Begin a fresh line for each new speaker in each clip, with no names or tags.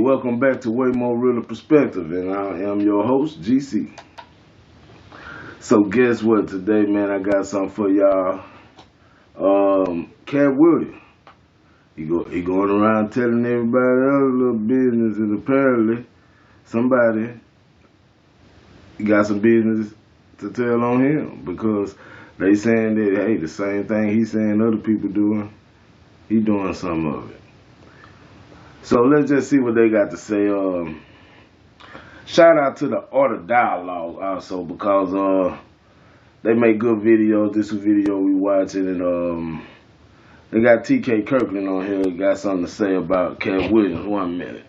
welcome back to Way More Realer Perspective, and I am your host, GC. So guess what? Today, man, I got something for y'all. KATT Williams, he going around telling everybody other little business, and apparently somebody got some business to tell on him because they saying that, hey, the same thing he's saying other people doing, he doing some of it. So let's just see what they got to say. Shout out to the Art of Dialogue also because they make good videos. This is a video we watching, and they got TK Kirkland on here. Got something to say about KATT Williams. 1 minute.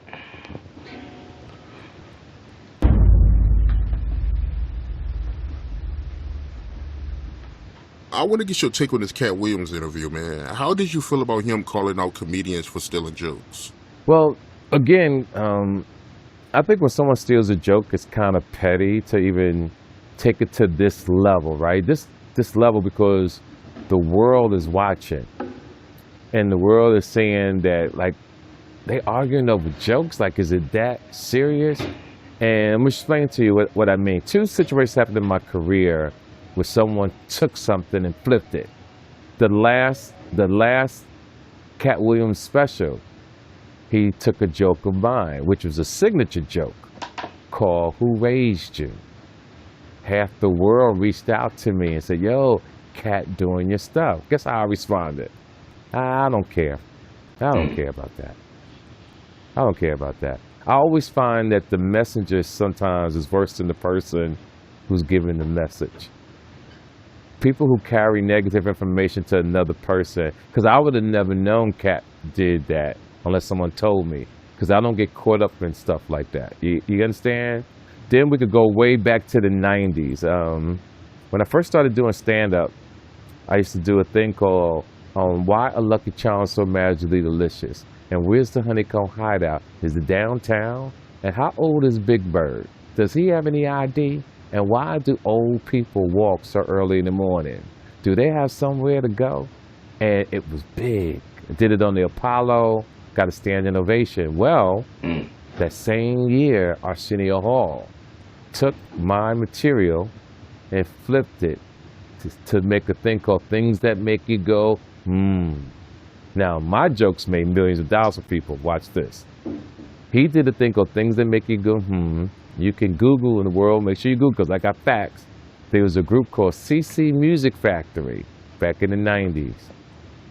I want to get your take on this KATT Williams interview, man. How did you feel about him calling out comedians for stealing jokes?
Well, again, I think when someone steals a joke, it's kind of petty to even take it to this level, right? This level because the world is watching, and the world is saying that, like, they arguing over jokes. Like, is it that serious? And I'm gonna explain to you what I mean. Two situations happened in my career where someone took something and flipped it. The last KATT Williams special, he took a joke of mine, which was a signature joke called "Who Raised You?" Half the world reached out to me and said, "Yo, KATT doing your stuff." Guess how I responded? I don't care. I don't care about that. I don't care about that. I always find that the messenger sometimes is worse than the person who's giving the message. People who carry negative information to another person, because I would have never known KATT did that unless someone told me, because I don't get caught up in stuff like that. You understand? Then we could go way back to the 90s. When I first started doing stand-up, I used to do a thing called Why a Lucky Charm So Magically Delicious? And where's the honeycomb hideout? Is it downtown? And how old is Big Bird? Does he have any ID? And why do old people walk so early in the morning? Do they have somewhere to go? And it was big. I did it on the Apollo, got a standing ovation. Well, that same year, Arsenio Hall took my material and flipped it to make a thing called Things That Make You Go, Now, my jokes made millions of dollars for people. Watch this. He did a thing called Things That Make You Go, You can Google in the world. Make sure you Google, because I got facts. There was a group called CC Music Factory back in the 90s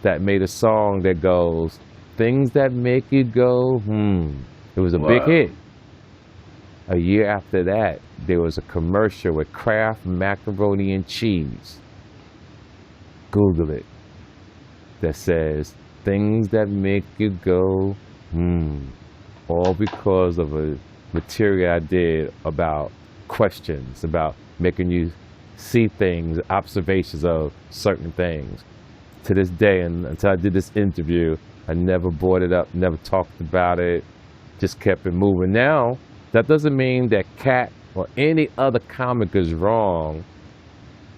that made a song that goes, Things That Make You Go, It was a big hit. A year after that, there was a commercial with Kraft macaroni and cheese. Google it. That says, Things That Make You Go, All because of a material I did about questions, about making you see things, observations of certain things. To this day, and until I did this interview, I never brought it up, never talked about it, just kept it moving. Now, that doesn't mean that KATT or any other comic is wrong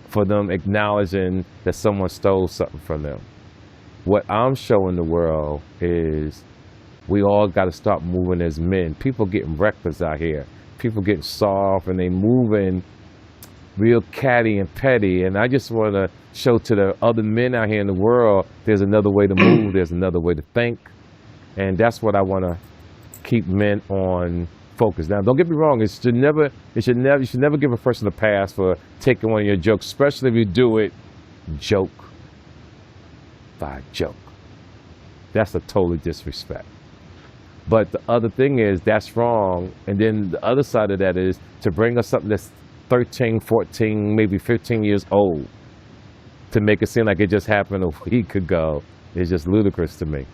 for them acknowledging that someone stole something from them. What I'm showing the world is we all got to start moving as men. People getting reckless out here. People getting soft, and they moving real catty and petty. And I just want to show to the other men out here in the world, there's another way to move. There's another way to think. And that's what I want to keep men on focus. Now, don't get me wrong. You should never give a person a pass for taking one of your jokes, especially if you do it joke by joke. That's a totally disrespect. But the other thing is, that's wrong. And then the other side of that is to bring us something that's 13, 14, maybe 15 years old to make it seem like it just happened a week ago is just ludicrous to me.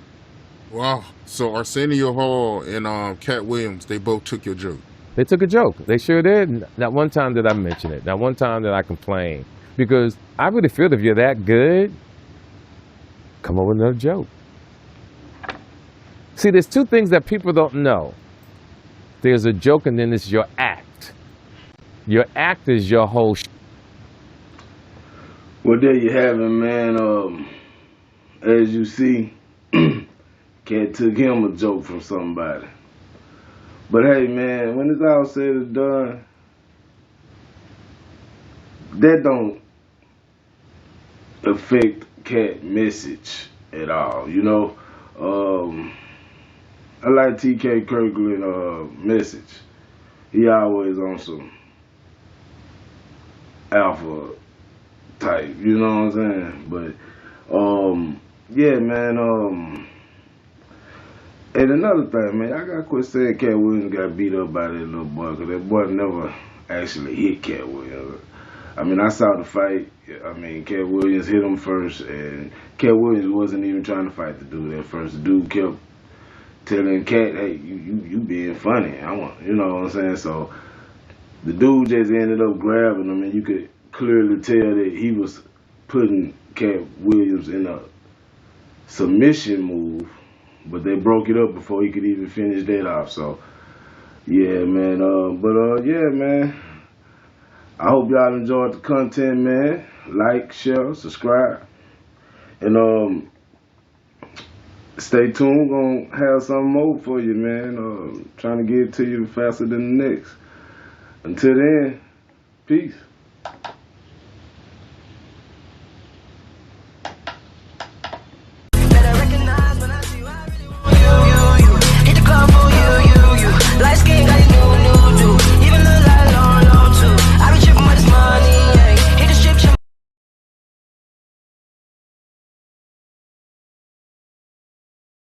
Wow. So Arsenio Hall and KATT Williams, they both took your joke.
They took a joke. They sure did. Not one time did I mention it. Not one time did I complain. Because I really feel if you're that good, come up with another joke. See, there's two things that people don't know. There's a joke, and then there's your act. Your act is your whole
Well, there you have it, man. As you see, KATT took him a joke from somebody. But hey, man, when it's all said and done, that don't affect KATT message at all. You know, I like TK Kirkland message. He always on some alpha type. You know what I'm saying? But yeah, man. And another thing, man, I gotta quit saying Cat Williams got beat up by that little boy, cause that boy never actually hit Cat Williams. I mean, I saw the fight. I mean, Cat Williams hit him first, and Cat Williams wasn't even trying to fight the dude at first. The dude kept telling Cat, "Hey, you being funny. I want," you know what I'm saying? So the dude just ended up grabbing him, and you could clearly tell that he was putting Cat Williams in a submission move, but they broke it up before he could even finish that off. So yeah, man. Yeah, man. I hope y'all enjoyed the content, man. Like, share, subscribe, and stay tuned. Gonna have something more for you, man. Trying to get it to you faster than the next. Until then, peace.